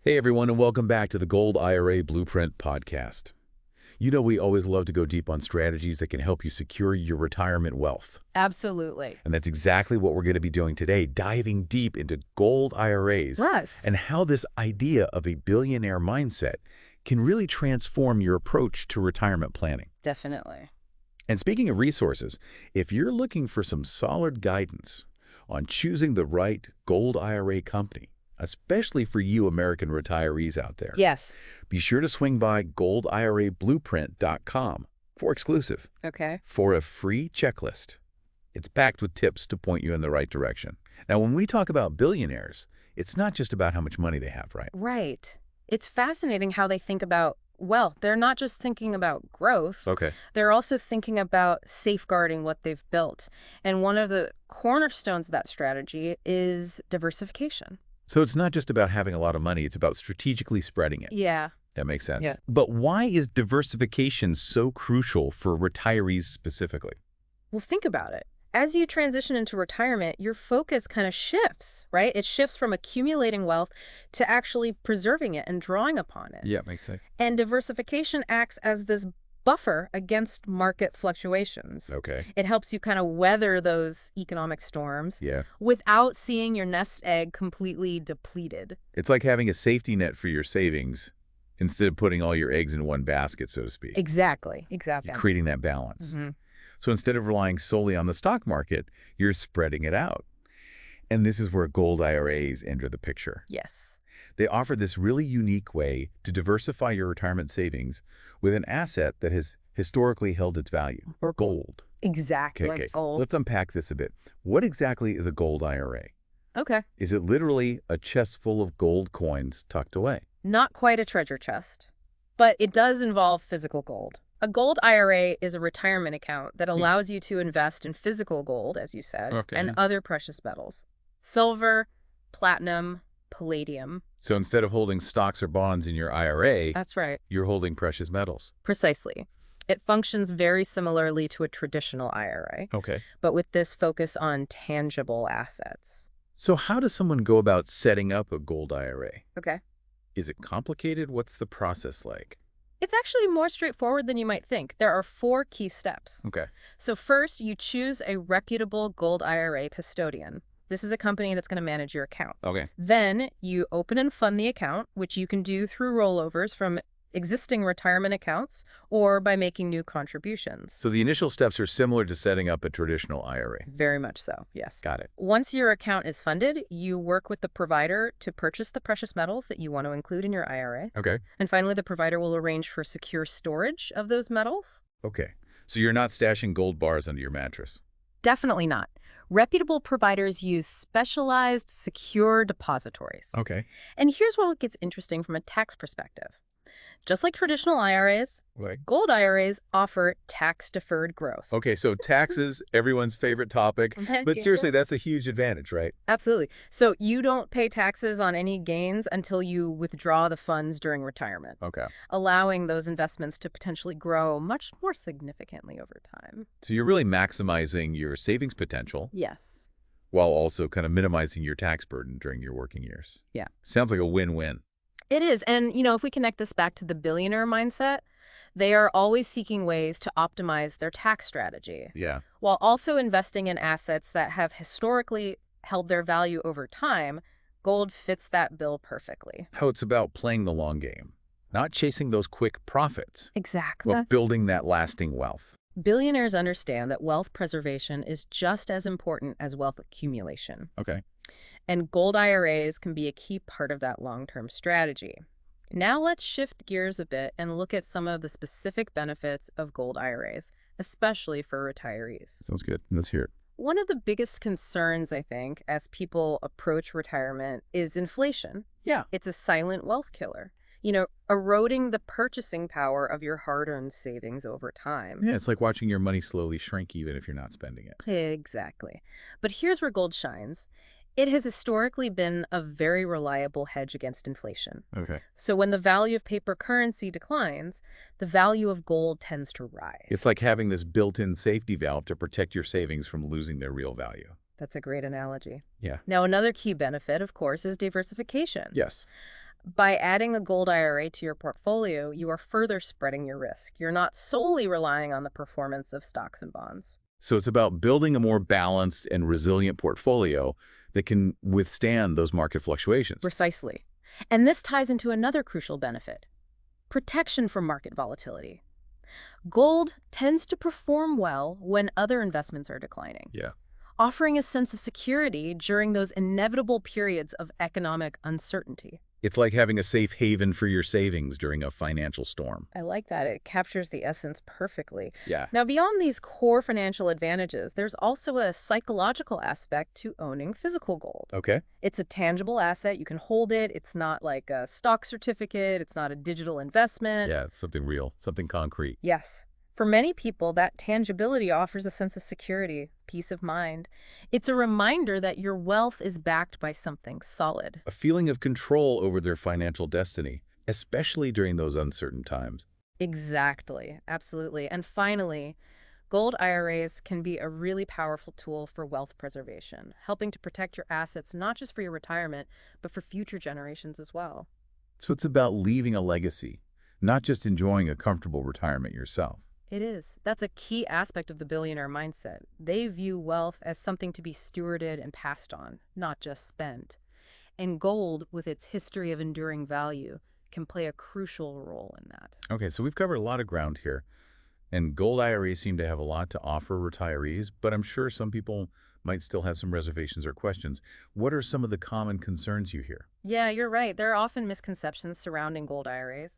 Hey everyone, and welcome back to the Gold IRA Blueprint podcast. You know we always love to go deep on strategies that can help you secure your retirement wealth. Absolutely. And that's exactly what we're going to be doing today, diving deep into gold IRAs Yes. and how this idea of a billionaire mindset can really transform your approach to retirement planning. Definitely. And speaking of resources, if you're looking for some solid guidance on choosing the right gold IRA company, especially for you American retirees out there, Yes. be sure to swing by goldirablueprint.com for exclusive, Okay. for a free checklist. It's packed with tips to point you in the right direction. Now, when we talk about billionaires, it's not just about how much money they have, right? Right. It's fascinating how they think about, well, they're not just thinking about growth. Okay. They're also thinking about safeguarding what they've built. And one of the cornerstones of that strategy is diversification. So it's not just about having a lot of money, it's about strategically spreading it. Yeah. That makes sense. Yeah. But why is diversification so crucial for retirees specifically? Well, think about it. As you transition into retirement, your focus kind of shifts, right? It shifts from accumulating wealth to actually preserving it and drawing upon it. Yeah, makes sense. And diversification acts as this buffer against market fluctuations. Okay. It helps you kind of weather those economic storms Yeah. without seeing your nest egg completely depleted. It's like having a safety net for your savings instead of putting all your eggs in one basket, so to speak. Exactly. Exactly. You're creating that balance. Mhm. So instead of relying solely on the stock market, you're spreading it out. And this is where gold IRAs enter the picture. Yes. They offer this really unique way to diversify your retirement savings with an asset that has historically held its value, or gold. Exactly. Okay. Oh. Let's unpack this a bit. What exactly is a gold IRA? Okay. Is it literally a chest full of gold coins tucked away? Not quite a treasure chest, but it does involve physical gold. A gold IRA is a retirement account that allows you to invest in physical gold, as you said, Okay. and other precious metals. Silver, platinum, palladium. So instead of holding stocks or bonds in your IRA, That's right. you're holding precious metals. Precisely. It functions very similarly to a traditional IRA, Okay. but with this focus on tangible assets. So how does someone go about setting up a gold IRA? Okay. Is it complicated? What's the process like? It's actually more straightforward than you might think. There are 4 key steps. Okay. So first, you choose a reputable gold IRA custodian. This is a company that's going to manage your account. Okay. Then you open and fund the account, which you can do through rollovers from existing retirement accounts or by making new contributions. So the initial steps are similar to setting up a traditional IRA. Very much so, yes. Got it. Once your account is funded, you work with the provider to purchase the precious metals that you want to include in your IRA. Okay. And finally, the provider will arrange for secure storage of those metals. Okay. So you're not stashing gold bars under your mattress. Definitely not. Reputable providers use specialized, secure depositories. Okay. And here's where it gets interesting from a tax perspective. Just like traditional IRAs, Right. gold IRAs offer tax-deferred growth. Okay, so taxes, everyone's favorite topic. But seriously, that's a huge advantage, right? Absolutely. So you don't pay taxes on any gains until you withdraw the funds during retirement, Okay. allowing those investments to potentially grow much more significantly over time. So you're really maximizing your savings potential Yes. while also kind of minimizing your tax burden during your working years. Yeah. Sounds like a win-win. It is. And, if we connect this back to the billionaire mindset, they are always seeking ways to optimize their tax strategy Yeah. while also investing in assets that have historically held their value over time. Gold fits that bill perfectly. How it's about playing the long game, not chasing those quick profits, Exactly. but building that lasting wealth. Billionaires understand that wealth preservation is just as important as wealth accumulation. Okay. And gold IRAs can be a key part of that long-term strategy. Now let's shift gears a bit and look at some of the specific benefits of gold IRAs, especially for retirees. Sounds good. Let's hear it. One of the biggest concerns, I think, as people approach retirement is inflation. Yeah. It's a silent wealth killer, eroding the purchasing power of your hard-earned savings over time. Yeah, it's like watching your money slowly shrink even if you're not spending it. Exactly. But here's where gold shines. It has historically been a very reliable hedge against inflation. Okay. So when the value of paper currency declines, the value of gold tends to rise. It's like having this built-in safety valve to protect your savings from losing their real value. That's a great analogy. Yeah. Now, another key benefit, of course, is diversification. Yes. By adding a gold IRA to your portfolio, you are further spreading your risk. You're not solely relying on the performance of stocks and bonds. So it's about building a more balanced and resilient portfolio that can withstand those market fluctuations. Precisely. And this ties into another crucial benefit: protection from market volatility. Gold tends to perform well when other investments are declining, Yeah. offering a sense of security during those inevitable periods of economic uncertainty. It's like having a safe haven for your savings during a financial storm. I like that. It captures the essence perfectly. Yeah. Now, beyond these core financial advantages, there's also a psychological aspect to owning physical gold. Okay. It's a tangible asset. You can hold it. It's not like a stock certificate. It's not a digital investment. Yeah, something real, something concrete. Yes. For many people, that tangibility offers a sense of security, peace of mind. It's a reminder that your wealth is backed by something solid. A feeling of control over their financial destiny, especially during those uncertain times. Exactly. Absolutely. And finally, gold IRAs can be a really powerful tool for wealth preservation, helping to protect your assets not just for your retirement, but for future generations as well. So it's about leaving a legacy, not just enjoying a comfortable retirement yourself. It is. That's a key aspect of the billionaire mindset. They view wealth as something to be stewarded and passed on, not just spent. And gold, with its history of enduring value, can play a crucial role in that. Okay, so we've covered a lot of ground here, and gold IRAs seem to have a lot to offer retirees, but I'm sure some people might still have some reservations or questions. What are some of the common concerns you hear? Yeah, you're right. There are often misconceptions surrounding gold IRAs.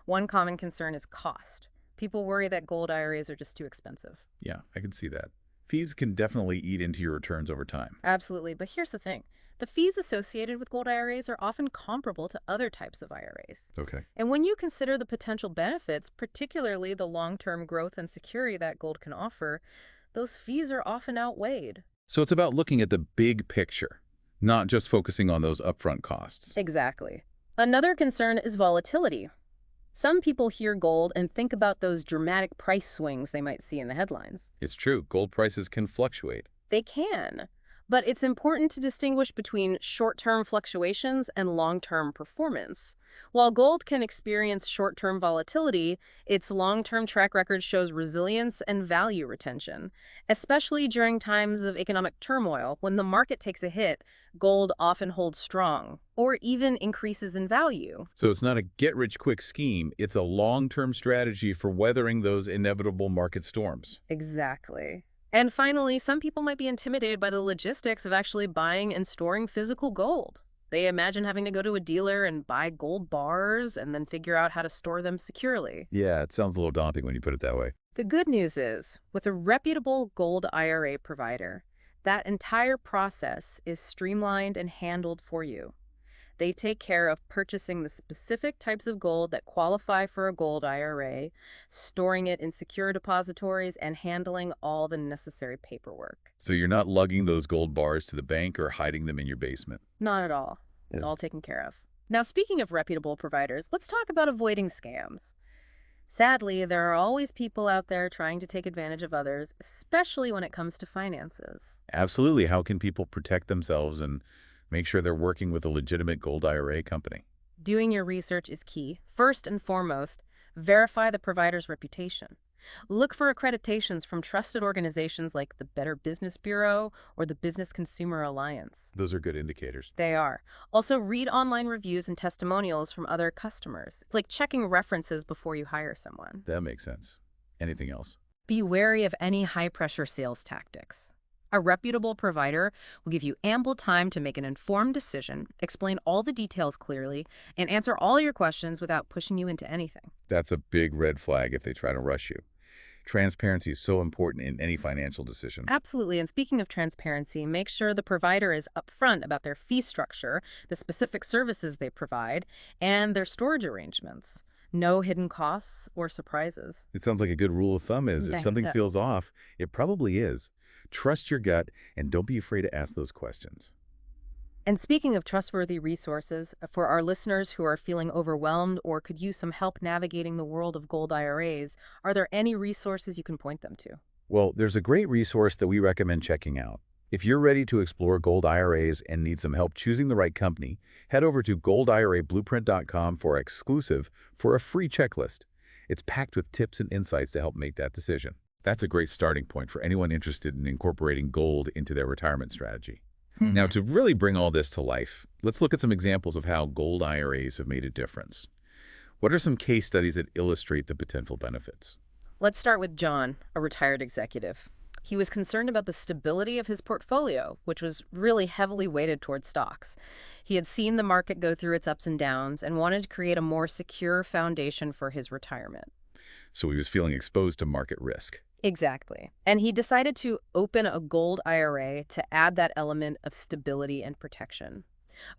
One common concern is cost. People worry that gold IRAs are just too expensive. Yeah, I can see that. Fees can definitely eat into your returns over time. Absolutely. But here's the thing. The fees associated with gold IRAs are often comparable to other types of IRAs. Okay. And when you consider the potential benefits, particularly the long-term growth and security that gold can offer, those fees are often outweighed. So it's about looking at the big picture, not just focusing on those upfront costs. Exactly. Another concern is volatility. Some people hear gold and think about those dramatic price swings they might see in the headlines. It's true, gold prices can fluctuate. They can. But it's important to distinguish between short-term fluctuations and long-term performance. While gold can experience short-term volatility, its long-term track record shows resilience and value retention. Especially during times of economic turmoil, when the market takes a hit, gold often holds strong, or even increases in value. So it's not a get-rich-quick scheme, it's a long-term strategy for weathering those inevitable market storms. Exactly. And finally, some people might be intimidated by the logistics of actually buying and storing physical gold. They imagine having to go to a dealer and buy gold bars and then figure out how to store them securely. Yeah, it sounds a little daunting when you put it that way. The good news is, with a reputable gold IRA provider, that entire process is streamlined and handled for you. They take care of purchasing the specific types of gold that qualify for a gold IRA, storing it in secure depositories, and handling all the necessary paperwork. So you're not lugging those gold bars to the bank or hiding them in your basement. Not at all. It's Yeah. all taken care of. Now, speaking of reputable providers, let's talk about avoiding scams. Sadly, there are always people out there trying to take advantage of others, especially when it comes to finances. Absolutely. How can people protect themselves and make sure they're working with a legitimate gold IRA company? Doing your research is key. First and foremost, verify the provider's reputation. Look for accreditations from trusted organizations like the Better Business Bureau or the Business Consumer Alliance. Those are good indicators. They are. Also, read online reviews and testimonials from other customers. It's like checking references before you hire someone. That makes sense. Anything else? Be wary of any high-pressure sales tactics. A reputable provider will give you ample time to make an informed decision, explain all the details clearly, and answer all your questions without pushing you into anything. That's a big red flag if they try to rush you. Transparency is so important in any financial decision. Absolutely. And speaking of transparency, make sure the provider is upfront about their fee structure, the specific services they provide, and their storage arrangements. No hidden costs or surprises. It sounds like a good rule of thumb is if Okay, something that- feels off, it probably is. Trust your gut and don't be afraid to ask those questions. And speaking of trustworthy resources, for our listeners who are feeling overwhelmed or could use some help navigating the world of gold IRAs, are there any resources you can point them to? Well, there's a great resource that we recommend checking out. If you're ready to explore gold IRAs and need some help choosing the right company, head over to goldirablueprint.com for a free checklist. It's packed with tips and insights to help make that decision. That's a great starting point for anyone interested in incorporating gold into their retirement strategy. Now, to really bring all this to life, let's look at some examples of how gold IRAs have made a difference. What are some case studies that illustrate the potential benefits? Let's start with John, a retired executive. He was concerned about the stability of his portfolio, which was really heavily weighted towards stocks. He had seen the market go through its ups and downs and wanted to create a more secure foundation for his retirement. So he was feeling exposed to market risk. Exactly. And he decided to open a gold IRA to add that element of stability and protection.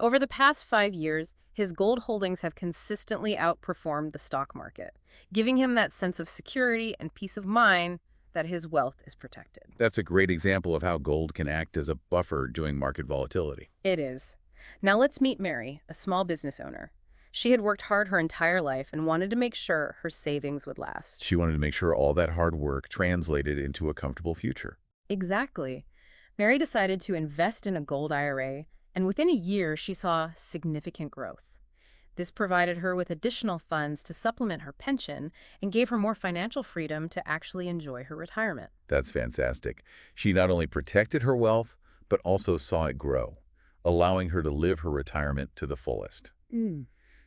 Over the past 5 years, his gold holdings have consistently outperformed the stock market, giving him that sense of security and peace of mind that his wealth is protected. That's a great example of how gold can act as a buffer during market volatility. It is. Now let's meet Mary, a small business owner. She had worked hard her entire life and wanted to make sure her savings would last. She wanted to make sure all that hard work translated into a comfortable future. Exactly. Mary decided to invest in a gold IRA, and within a year, she saw significant growth. This provided her with additional funds to supplement her pension and gave her more financial freedom to actually enjoy her retirement. That's fantastic. She not only protected her wealth, but also saw it grow, allowing her to live her retirement to the fullest.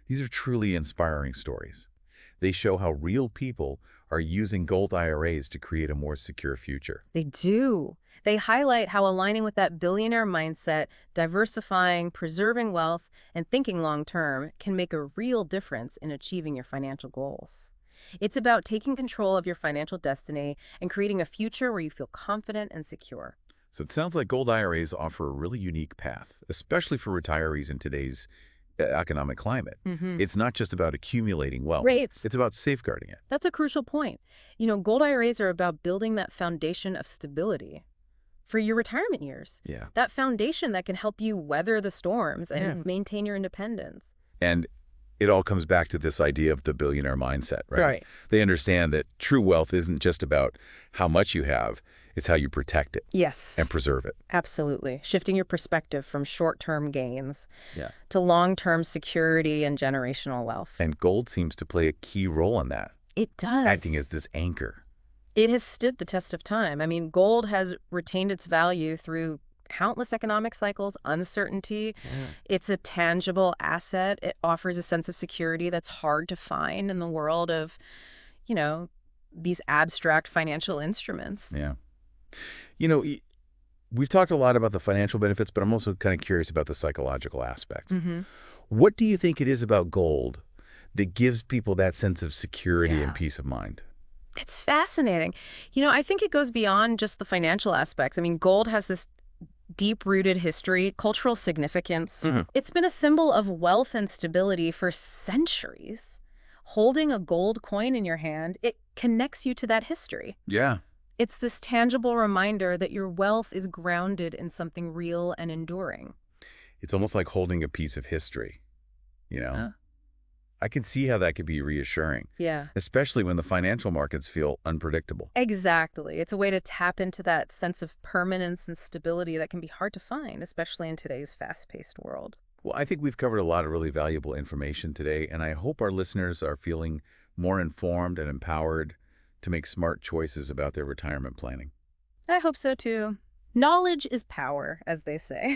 These are truly inspiring stories. They show how real people are using gold IRAs to create a more secure future. They do. They highlight how aligning with that billionaire mindset, diversifying, preserving wealth, and thinking long-term can make a real difference in achieving your financial goals. It's about taking control of your financial destiny and creating a future where you feel confident and secure. So it sounds like gold IRAs offer a really unique path, especially for retirees in today's economic climate. It's not just about accumulating wealth. Right. It's about safeguarding it. That's a crucial point. Gold IRAs are about building that foundation of stability for your retirement years. Yeah. That foundation that can help you weather the storms and maintain your independence. And it all comes back to this idea of the billionaire mindset, right? Right. They understand that true wealth isn't just about how much you have, it's how you protect it Yes. and preserve it. Absolutely. Shifting your perspective from short-term gains Yeah. to long-term security and generational wealth. And gold seems to play a key role in that, It does. acting as this anchor. It has stood the test of time. I mean, gold has retained its value through countless economic cycles, uncertainty. It's a tangible asset. It offers a sense of security that's hard to find in the world of, these abstract financial instruments. Yeah. We've talked a lot about the financial benefits, but I'm also kind of curious about the psychological aspect. What do you think it is about gold that gives people that sense of security and peace of mind? It's fascinating. I think it goes beyond just the financial aspects. I mean, gold has this deep-rooted history, cultural significance. It's been a symbol of wealth and stability for centuries. Holding a gold coin in your hand, it connects you to that history. Yeah. It's this tangible reminder that your wealth is grounded in something real and enduring. It's almost like holding a piece of history, I can see how that could be reassuring, Yeah. especially when the financial markets feel unpredictable. Exactly. It's a way to tap into that sense of permanence and stability that can be hard to find, especially in today's fast-paced world. Well, I think we've covered a lot of really valuable information today, and I hope our listeners are feeling more informed and empowered to make smart choices about their retirement planning. I hope so, too. Knowledge is power, as they say,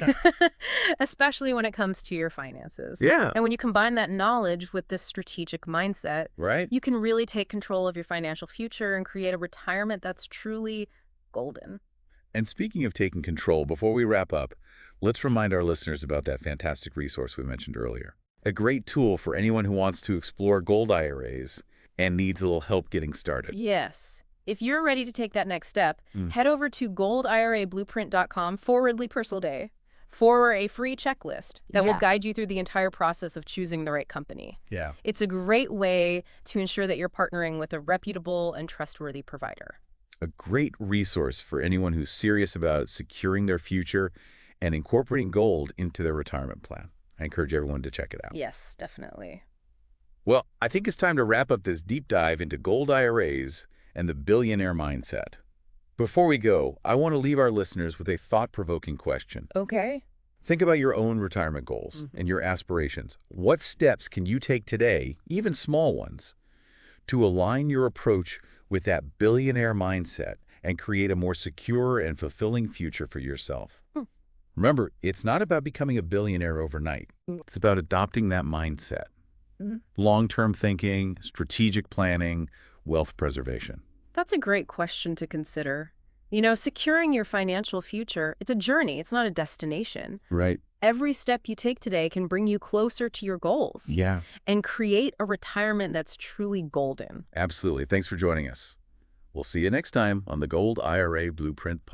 especially when it comes to your finances. Yeah. And when you combine that knowledge with this strategic mindset, Right? you can really take control of your financial future and create a retirement that's truly golden. And speaking of taking control, before we wrap up, let's remind our listeners about that fantastic resource we mentioned earlier. A great tool for anyone who wants to explore gold IRAs and needs a little help getting started. Yes. If you're ready to take that next step, head over to goldirablueprint.com/personal-day for a free checklist that will guide you through the entire process of choosing the right company. Yeah. It's a great way to ensure that you're partnering with a reputable and trustworthy provider. A great resource for anyone who's serious about securing their future and incorporating gold into their retirement plan. I encourage everyone to check it out. Yes, definitely. Well, I think it's time to wrap up this deep dive into gold IRAs and the billionaire mindset. Before we go, I want to leave our listeners with a thought-provoking question. Okay. Think about your own retirement goals and your aspirations. What steps can you take today, even small ones, to align your approach with that billionaire mindset and create a more secure and fulfilling future for yourself? Hmm. Remember, it's not about becoming a billionaire overnight. It's about adopting that mindset. Long-term thinking, strategic planning, wealth preservation. That's a great question to consider. You know, securing your financial future, it's a journey, it's not a destination. Right. Every step you take today can bring you closer to your goals Yeah, and create a retirement that's truly golden. absolutely. Thanks for joining us. We'll see you next time on the Gold IRA Blueprint Podcast.